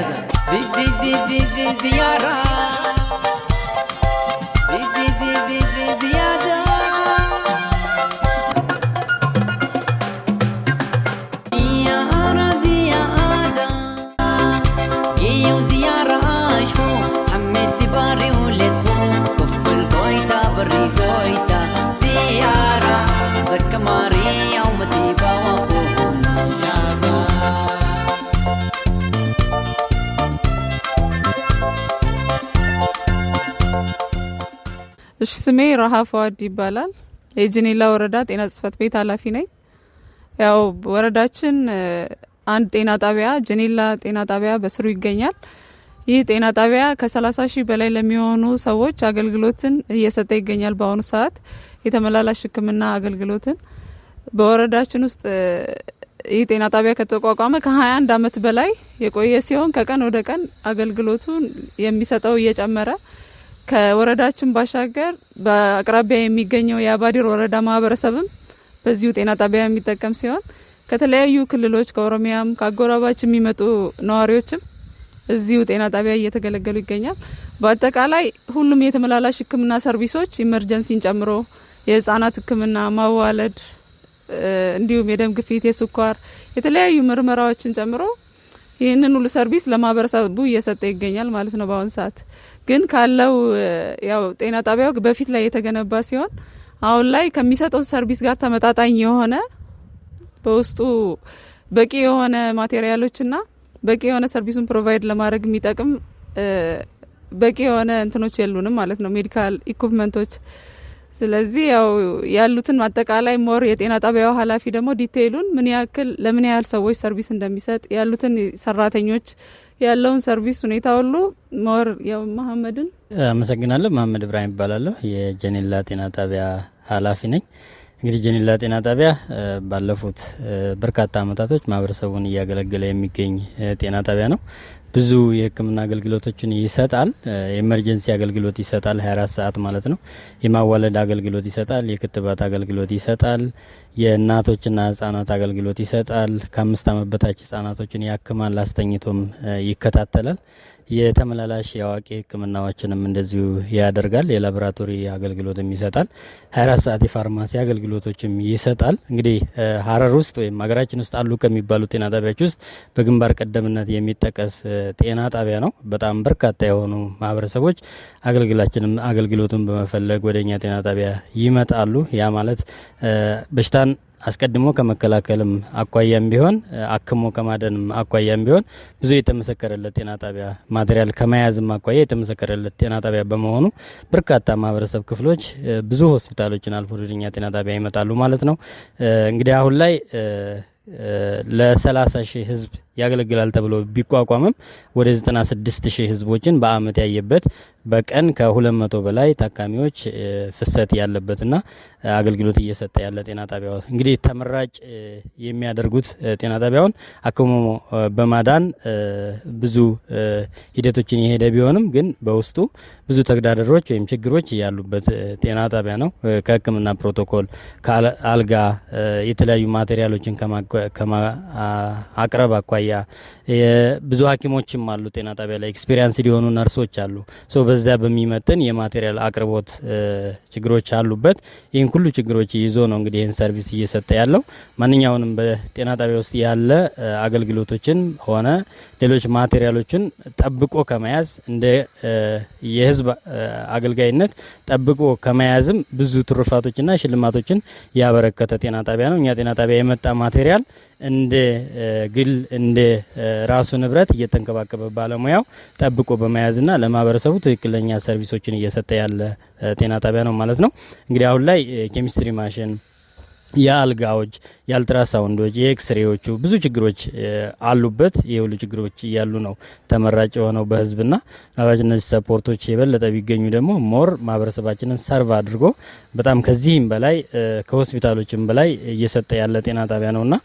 زي زي زي زي زي زيارة زي زي زي زي زي زيادة زيارة زيادة جيو زيارة أشفو حمستي باري ولدفو طفل قويتا بري قويتا زيارة زكا ماريا ومتيبا وخو زيادة እሺ ስሜ ረሃፍ ዋድ ይባላል። የጂኒላ ወረዳ ጤና ጽሕፈት ቤት ኃላፊ ነኝ። ያው ወረዳችን አንድ ጤና ጣቢያ ጂኒላ ጤና ጣቢያ በስሩ ይገኛል። ይህ ጤና ጣቢያ ከ30 ሺህ በላይ ለሚሆኑ ሰዎች አገልግሎትን እየሰጠ ይገኛል። በአሁኑ ሰዓት የተመላላሽ ሕክምና አገልግሎትን በወረዳችን ውስጥ ይህ ጤና ጣቢያ ከተቋቋመ ከ21 አመት በላይ የቆየ ሲሆን ከቀን ወደ ቀን አገልግሎቱን የሚሰጠው እየጨመረ ከወረዳችን ባሻገር በአቅራቢያ የሚገኘው የአባዲር ወረዳ ማህበረሰብም በዚሁ ጤና ጣቢያ የሚጠቀም ሲሆን ከተለያዩ ክልሎች ከኦሮሚያም ከአጎራባች የሚመጡ ነዋሪዎችም እዚሁ ጤና ጣቢያ እየተገለገሉ ይገኛል። በአጠቃላይ ሁሉም የተመላላሽ ሕክምና ሰርቪሶች ኢመርጀንሲን ጨምሮ የህፃናት ሕክምና፣ ማዋለድ እንዲሁም የደም ግፊት፣ የስኳር የተለያዩ ምርመራዎችን ጨምሮ ይህንን ሁሉ ሰርቪስ ለማህበረሰቡ እየሰጠ ይገኛል ማለት ነው። በአሁን ሰዓት ግን ካለው ያው ጤና ጣቢያው በፊት ላይ የተገነባ ሲሆን አሁን ላይ ከሚሰጠው ሰርቪስ ጋር ተመጣጣኝ የሆነ በውስጡ በቂ የሆነ ማቴሪያሎችና በቂ የሆነ ሰርቪሱን ፕሮቫይድ ለማድረግ የሚጠቅም በቂ የሆነ እንትኖች የሉንም ማለት ነው፣ ሜዲካል ኢኩፕመንቶች። ስለዚህ ያው ያሉትን አጠቃላይ ሞር የጤና ጣቢያው ኃላፊ ደግሞ ዲቴይሉን ምን ያክል ለምን ያህል ሰዎች ሰርቪስ እንደሚሰጥ ያሉትን ሰራተኞች ያለውን ሰርቪስ ሁኔታ ሁሉ ሞር ያው መሐመድን አመሰግናለሁ። መሐመድ ኢብራሂም ይባላለሁ። የጂኒላ ጤና ጣቢያ ኃላፊ ነኝ። እንግዲህ ጂኒላ ጤና ጣቢያ ባለፉት በርካታ አመታቶች ማህበረሰቡን እያገለገለ የሚገኝ ጤና ጣቢያ ነው። ብዙ የሕክምና አገልግሎቶችን ይሰጣል። የኤመርጀንሲ አገልግሎት ይሰጣል 24 ሰዓት ማለት ነው። የማዋለድ አገልግሎት ይሰጣል። የክትባት አገልግሎት ይሰጣል። የእናቶችና ህጻናት አገልግሎት ይሰጣል። ከ5 አመት በታች ህጻናቶችን ያክማል፣ አስተኝቶም ይከታተላል። የተመላላሽ የአዋቂ ህክምናዎችንም እንደዚሁ ያደርጋል። የላቦራቶሪ አገልግሎትም ይሰጣል። 24 ሰዓት የፋርማሲ አገልግሎቶችም ይሰጣል። እንግዲህ ሀረር ውስጥ ወይም ሀገራችን ውስጥ አሉ ከሚባሉ ጤና ጣቢያዎች ውስጥ በግንባር ቀደምነት የሚጠቀስ ጤና ጣቢያ ነው። በጣም በርካታ የሆኑ ማህበረሰቦች አገልግሎቱን በመፈለግ ወደኛ ጤና ጣቢያ ይመጣሉ። ያ ማለት በሽታን አስቀድሞ ከመከላከልም አኳያም ቢሆን አክሞ ከማደንም አኳያም ቢሆን ብዙ የተመሰከረለት ጤና ጣቢያ ማቴሪያል ከመያዝም አኳያ የተመሰከረለት ጤና ጣቢያ በመሆኑ በርካታ ማህበረሰብ ክፍሎች ብዙ ሆስፒታሎችን አልፎ ወደኛ ጤና ጣቢያ ይመጣሉ ማለት ነው። እንግዲህ አሁን ላይ ለ30 ሺህ ህዝብ ያገለግላል ተብሎ ቢቋቋምም ወደ 96 ሺህ ህዝቦችን በአመት ያየበት በቀን ከ200 በላይ ታካሚዎች ፍሰት ያለበትና አገልግሎት እየሰጠ ያለ ጤና ጣቢያው እንግዲህ ተመራጭ የሚያደርጉት ጤና ጣቢያውን አክሞ በማዳን ብዙ ሂደቶችን የሄደ ቢሆንም ግን በውስጡ ብዙ ተግዳሮቶች ወይም ችግሮች ያሉበት ጤና ጣቢያ ነው። ከህክምና ፕሮቶኮል፣ ከአልጋ የተለያዩ ማቴሪያሎችን ከማቅረብ አኳያ ብዙ ሐኪሞችም አሉ ጤና ጣቢያ ላይ ኤክስፒሪየንስ ሊሆኑ ነርሶች አሉ። በዛ በሚመጥን የማቴሪያል አቅርቦት ችግሮች አሉበት። ይህን ሁሉ ችግሮች ይዞ ነው እንግዲህ ይህን ሰርቪስ እየሰጠ ያለው። ማንኛውንም በጤና ጣቢያ ውስጥ ያለ አገልግሎቶችን ሆነ ሌሎች ማቴሪያሎችን ጠብቆ ከመያዝ እንደ የህዝብ አገልጋይነት ጠብቆ ከመያዝም ብዙ ትሩፋቶችና ሽልማቶችን ያበረከተ ጤና ጣቢያ ነው። እኛ ጤና ጣቢያ የመጣ ማቴሪያል እንደ ግል እንደ ራሱ ንብረት እየተንከባከበ ባለሙያው ጠብቆ በመያዝና ለማህበረሰቡ ትክክለኛ ሰርቪሶችን እየሰጠ ያለ ጤና ጣቢያ ነው ማለት ነው። እንግዲህ አሁን ላይ ኬሚስትሪ ማሽን፣ የአልጋዎች፣ የአልትራሳውንዶች፣ የኤክስሬዎቹ ብዙ ችግሮች አሉበት። የሁሉ ችግሮች እያሉ ነው ተመራጭ የሆነው በህዝብና ናባጅ እነዚህ ሰፖርቶች የበለጠ ቢገኙ ደግሞ ሞር ማህበረሰባችንን ሰርቭ አድርጎ በጣም ከዚህም በላይ ከሆስፒታሎችም በላይ እየሰጠ ያለ ጤና ጣቢያ ነውና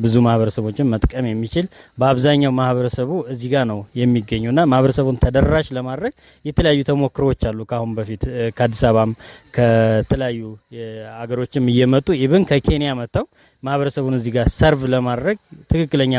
ብዙ ማህበረሰቦችን መጥቀም የሚችል በአብዛኛው ማህበረሰቡ እዚህ ጋር ነው የሚገኙና ማህበረሰቡን ተደራሽ ለማድረግ የተለያዩ ተሞክሮዎች አሉ። ካሁን በፊት ከአዲስ አበባም ከተለያዩ አገሮችም እየመጡ ኢቭን ከኬንያ መጥተው ማህበረሰቡን እዚህ ጋር ሰርቭ ለማድረግ ትክክለኛ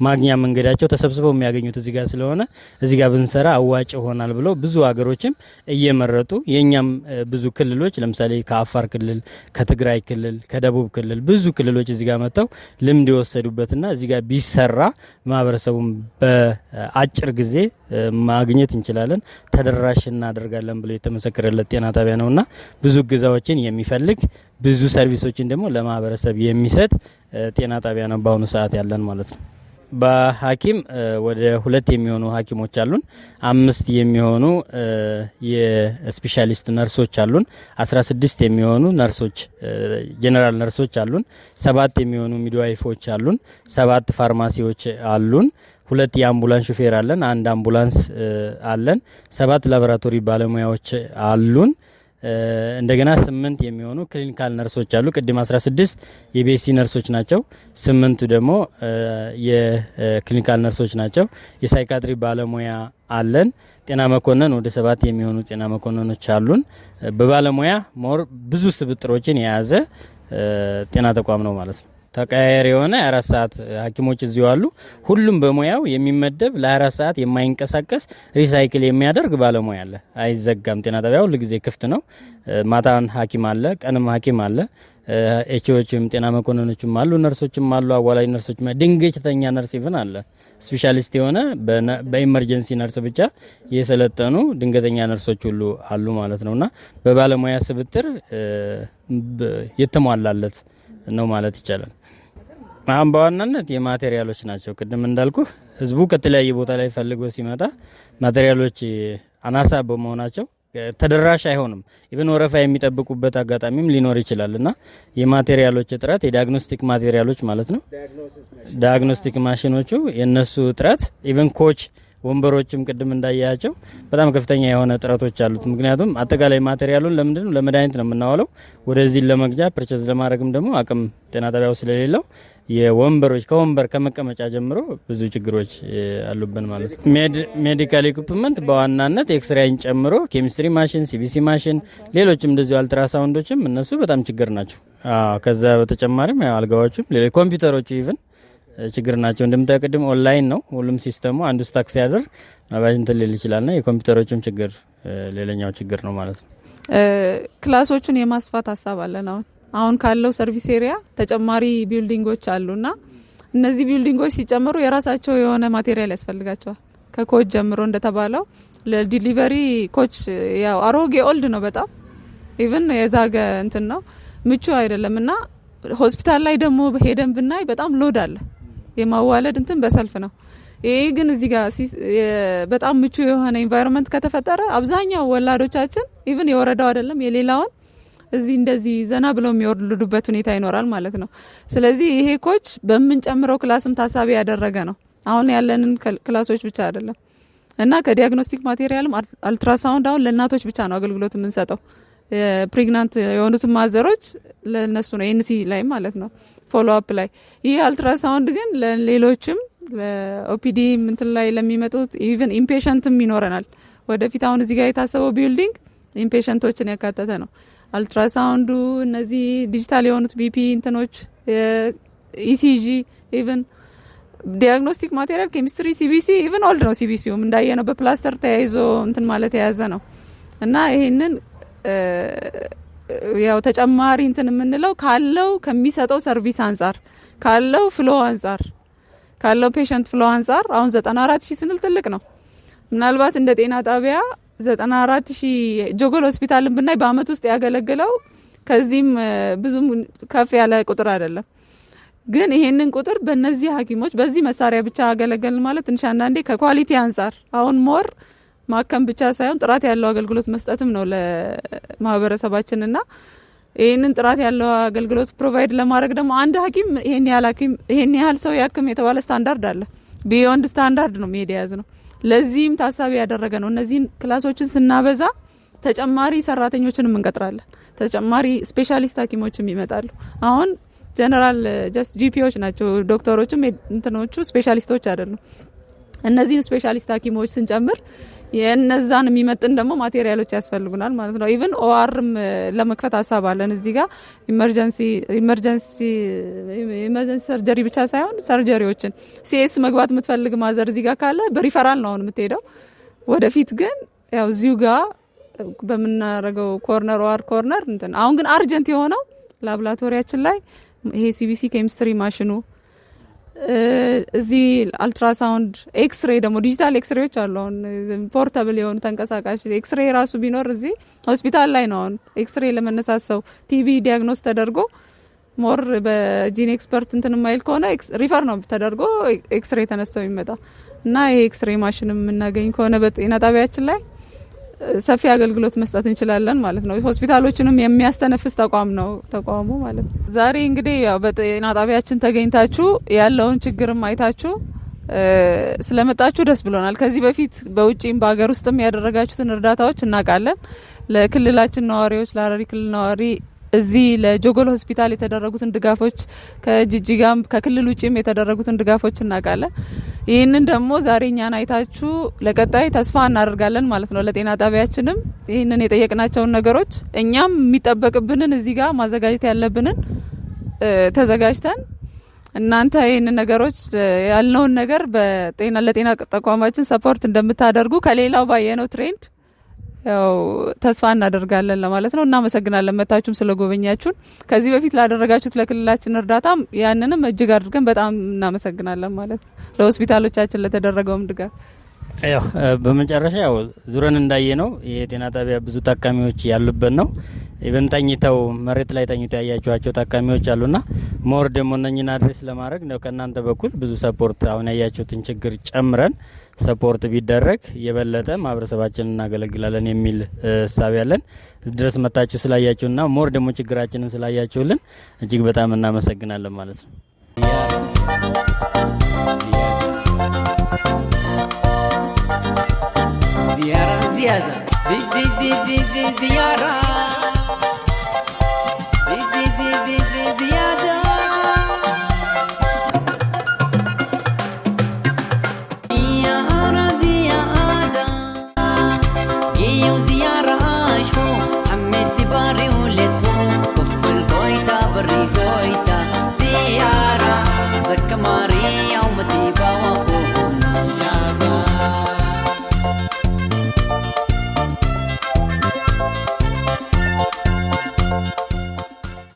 ማግኛ መንገዳቸው ተሰብስበው የሚያገኙት እዚህ ጋር ስለሆነ እዚህ ጋር ብንሰራ አዋጭ ይሆናል ብለው ብዙ ሀገሮችም እየመረጡ የኛም ብዙ ክልሎች ለምሳሌ ከአፋር ክልል፣ ከትግራይ ክልል፣ ከደቡብ ክልል ብዙ ክልሎች እዚህ ጋር መጥተው ልምድ የወሰዱበትና እዚህ ጋር ቢሰራ ማህበረሰቡን በአጭር ጊዜ ማግኘት እንችላለን ተደራሽ እናደርጋለን ብለው የተመሰከረለት ጤና ጣቢያ ነውና ብዙ ግዛዎችን የሚፈልግ ብዙ ሰርቪሶችን ደግሞ ለማህበረሰብ የሚሰጥ ጤና ጣቢያ ነው በአሁኑ ሰዓት ያለን ማለት ነው። በሐኪም ወደ 2 የሚሆኑ ሐኪሞች አሉን። 5 የሚሆኑ የስፔሻሊስት ነርሶች አሉን። 16 የሚሆኑ ነርሶች ጀነራል ነርሶች አሉን። 7 የሚሆኑ ሚድዋይፎች አሉን። 7 ፋርማሲዎች አሉን። 2 የአምቡላንስ ሹፌር አለን። 1 አምቡላንስ አለን። 7 ላቦራቶሪ ባለሙያዎች አሉን። እንደገና 8 የሚሆኑ ክሊኒካል ነርሶች አሉ። ቅድም 16 የቤሲ ነርሶች ናቸው። 8 ደግሞ የክሊኒካል ነርሶች ናቸው። የሳይካትሪ ባለሙያ አለን። ጤና መኮንን ወደ 7 የሚሆኑ ጤና መኮንኖች አሉን። በባለሙያ ሞር ብዙ ስብጥሮችን የያዘ ጤና ተቋም ነው ማለት ነው። ተቀያየር የሆነ 24 ሰዓት ሐኪሞች እዚሁ አሉ። ሁሉም በሙያው የሚመደብ ለ24 ሰዓት የማይንቀሳቀስ ሪሳይክል የሚያደርግ ባለሙያ አለ። አይዘጋም። ጤና ጣቢያው ሁሉ ጊዜ ክፍት ነው። ማታን ሐኪም አለ፣ ቀንም ሐኪም አለ። ኤችኦችም ጤና መኮንኖችም አሉ፣ ነርሶችም አሉ፣ አዋላጅ ነርሶችም ድንገተኛ ነርስ ይብን አለ። ስፔሻሊስት የሆነ በኢመርጀንሲ ነርስ ብቻ የሰለጠኑ ድንገተኛ ነርሶች ሁሉ አሉ ማለት ነውና በባለሙያ ስብጥር የተሟላለት ነው ማለት ይቻላል። አሁን በዋናነት የማቴሪያሎች ናቸው። ቅድም እንዳልኩ ህዝቡ ከተለያየ ቦታ ላይ ፈልጎ ሲመጣ ማቴሪያሎች አናሳ በመሆናቸው ተደራሽ አይሆንም። ኢቭን ወረፋ የሚጠብቁበት አጋጣሚም ሊኖር ይችላልና የማቴሪያሎች እጥረት የዲያግኖስቲክ ማቴሪያሎች ማለት ነው። ዲያግኖስቲክ ማሽኖቹ የነሱ እጥረት ኢቭን ኮች ወንበሮችም ቅድም እንዳያያቸው በጣም ከፍተኛ የሆነ ጥረቶች አሉት። ምክንያቱም አጠቃላይ ማቴሪያሉን ለምንድን ነው ለመድኃኒት ነው የምናወለው። ወደዚህ ለመግጃ ፐርቸዝ ለማድረግም ደግሞ አቅም ጤና ጣቢያው ስለሌለው የወንበሮች ከወንበር ከመቀመጫ ጀምሮ ብዙ ችግሮች አሉብን ማለት ነው። ሜዲካል ኢኩፕመንት በዋናነት ኤክስሬይን ጨምሮ ኬሚስትሪ ማሽን፣ ሲቢሲ ማሽን፣ ሌሎችም እንደዚሁ አልትራሳውንዶችም እነሱ በጣም ችግር ናቸው። ከዛ በተጨማሪም አልጋዎችም ኮምፒውተሮቹ ኢቭን ችግር ናቸው። እንደምታቀድም ኦንላይን ነው ሁሉም ሲስተሙ አንዱ ስታክ ሲያደርግ ማባጅ እንትን ሊል ይችላልና የኮምፒውተሮችም ችግር ሌላኛው ችግር ነው ማለት ነው። ክላሶቹን የማስፋት ሀሳብ አለን። አሁን ካለው ሰርቪስ ኤሪያ ተጨማሪ ቢልዲንጎች አሉና እነዚህ ቢልዲንጎች ሲጨምሩ የራሳቸው የሆነ ማቴሪያል ያስፈልጋቸዋል። ከኮች ጀምሮ እንደተባለው ለዲሊቨሪ ኮች ያው አሮጌ ኦልድ ነው በጣም ኢቭን የዛገ እንትን ነው ምቹ አይደለምና ሆስፒታል ላይ ደግሞ ሄደን ብናይ በጣም ሎድ አለ። የማዋለድ እንትን በሰልፍ ነው። ይሄ ግን እዚህ ጋር በጣም ምቹ የሆነ ኢንቫይሮንመንት ከተፈጠረ አብዛኛው ወላዶቻችን ኢቭን የወረዳው አይደለም የሌላውን እዚህ እንደዚህ ዘና ብለው የሚወልዱበት ሁኔታ ይኖራል ማለት ነው። ስለዚህ ይሄ ኮች በምንጨምረው ክላስም ታሳቢ ያደረገ ነው። አሁን ያለንን ክላሶች ብቻ አይደለም እና ከዲያግኖስቲክ ማቴሪያልም አልትራሳውንድ አሁን ለእናቶች ብቻ ነው አገልግሎት የምንሰጠው። ፕሬግናንት የሆኑት ማዘሮች ለነሱ ነው ኤንሲ ላይ ማለት ነው ፎሎ አፕ ላይ። ይህ አልትራሳውንድ ግን ለሌሎችም ለኦፒዲ እንትን ላይ ለሚመጡት ኢቭን ኢምፔሸንትም ይኖረናል ወደፊት። አሁን እዚህ ጋር የታሰበው ቢልዲንግ ኢምፔሸንቶችን ያካተተ ነው። አልትራሳውንዱ እነዚህ ዲጂታል የሆኑት ቢፒ እንትኖች ኢሲጂ ኢቭን ዲያግኖስቲክ ማቴሪያል ኬሚስትሪ ሲቢሲ ኢቭን ኦልድ ነው። ሲቢሲውም እንዳየነው በፕላስተር ተያይዞ እንትን ማለት የያዘ ነው እና ይሄንን ያው ተጨማሪ እንትን የምንለው ካለው ከሚሰጠው ሰርቪስ አንጻር ካለው ፍሎ አንጻር ካለው ፔሸንት ፍሎ አንጻር አሁን 94000 ስንል ትልቅ ነው። ምናልባት እንደ ጤና ጣቢያ 94000 ጆጎል ሆስፒታልን ብናይ በአመት ውስጥ ያገለግለው ከዚህም ብዙም ከፍ ያለ ቁጥር አይደለም። ግን ይሄንን ቁጥር በእነዚህ ሐኪሞች በዚህ መሳሪያ ብቻ አገለገልን ማለት ትንሽ አንዳንዴ ከኳሊቲ አንጻር አሁን ሞር ማከም ብቻ ሳይሆን ጥራት ያለው አገልግሎት መስጠትም ነው ለማህበረሰባችንና ይሄንን ጥራት ያለው አገልግሎት ፕሮቫይድ ለማድረግ ደግሞ አንድ ሐኪም ይሄን ያህል ሰው ያክም የተባለ ስታንዳርድ አለ። ቢዮንድ ስታንዳርድ ነው መሄድ ያዝ ነው። ለዚህም ታሳቢ ያደረገ ነው። እነዚህን ክላሶችን ስናበዛ ተጨማሪ ሰራተኞችንም እንቀጥራለን። ተጨማሪ ስፔሻሊስት ሐኪሞችም ይመጣሉ። አሁን ጀነራል ጀስት ጂፒዎች ናቸው ዶክተሮችም እንትኖቹ ስፔሻሊስቶች አይደሉም። እነዚህን ስፔሻሊስት ሐኪሞች ስንጨምር የነዛን የሚመጥን ደግሞ ማቴሪያሎች ያስፈልጉናል ማለት ነው። ኢቭን ኦአርም ለመክፈት ሀሳብ አለን እዚህ ጋር ኢመርጀንሲ ሰርጀሪ ብቻ ሳይሆን ሰርጀሪዎችን ሲኤስ መግባት የምትፈልግ ማዘር እዚህ ጋር ካለ በሪፈራል ነው አሁን የምትሄደው። ወደፊት ግን ያው እዚሁ ጋር በምናረገው ኮርነር ኦአር ኮርነር እንትን አሁን ግን አርጀንት የሆነው ላብራቶሪያችን ላይ ይሄ ሲቢሲ ኬሚስትሪ ማሽኑ እዚህ አልትራሳውንድ ኤክስሬ ደግሞ ዲጂታል ኤክስሬዎች አሉ። አሁን ፖርታብል የሆኑ ተንቀሳቃሽ ኤክስሬ ራሱ ቢኖር እዚህ ሆስፒታል ላይ ነው። አሁን ኤክስሬ ለመነሳት ሰው ቲቢ ዲያግኖስ ተደርጎ ሞር በጂን ኤክስፐርት እንትን ማይል ከሆነ ሪፈር ነው ተደርጎ ኤክስሬ ተነስተው ይመጣ እና ይሄ ኤክስሬ ማሽን የምናገኝ ከሆነ በጤና ጣቢያችን ላይ ሰፊ አገልግሎት መስጠት እንችላለን ማለት ነው። ሆስፒታሎችንም የሚያስተነፍስ ተቋም ነው ተቋሙ ማለት ነው። ዛሬ እንግዲህ ያው በጤና ጣቢያችን ተገኝታችሁ ያለውን ችግርም አይታችሁ ስለመጣችሁ ደስ ብሎናል። ከዚህ በፊት በውጪም በሀገር ውስጥም ያደረጋችሁትን እርዳታዎች እናውቃለን። ለክልላችን ነዋሪዎች ለሀረሪ ክልል ነዋሪ እዚህ ለጆጎል ሆስፒታል የተደረጉትን ድጋፎች ከጂጂጋም ከክልል ውጪም የተደረጉትን ድጋፎች እናውቃለን። ይህንን ደግሞ ዛሬ እኛን አይታችሁ ለቀጣይ ተስፋ እናደርጋለን ማለት ነው። ለጤና ጣቢያችንም ይህንን የጠየቅናቸውን ነገሮች እኛም የሚጠበቅብንን እዚህ ጋር ማዘጋጀት ያለብንን ተዘጋጅተን እናንተ ይህንን ነገሮች ያልነውን ነገር ለጤና ተቋማችን ሰፖርት እንደምታደርጉ ከሌላው ባየነው ትሬንድ ያው ተስፋ እናደርጋለን ለማለት ነው። እናመሰግናለን መታችሁም ስለጎበኛችሁን። ከዚህ በፊት ላደረጋችሁት ለክልላችን እርዳታም ያንንም እጅግ አድርገን በጣም እናመሰግናለን ማለት ነው። ለሆስፒታሎቻችን ለተደረገውም ድጋፍ ያው በመጨረሻ ያው ዙረን እንዳየ ነው የጤና ጣቢያ ብዙ ታካሚዎች ያሉበት ነው። ኢቨን ተኝተው መሬት ላይ ተኝተው ያያችኋቸው ታካሚዎች አሉና ሞር ደግሞ እነኝን አድሬስ ለማድረግ ነው ከእናንተ በኩል ብዙ ሰፖርት አሁን ያያችሁትን ችግር ጨምረን ሰፖርት ቢደረግ የበለጠ ማህበረሰባችንን እናገለግላለን የሚል ሀሳብ ያለን። ድረስ መጣችሁ ስላያችሁና ሞር ደግሞ ችግራችንን ስላያችሁልን እጅግ በጣም እናመሰግናለን ማለት ነው። زيادة زيادة زيارة زيادة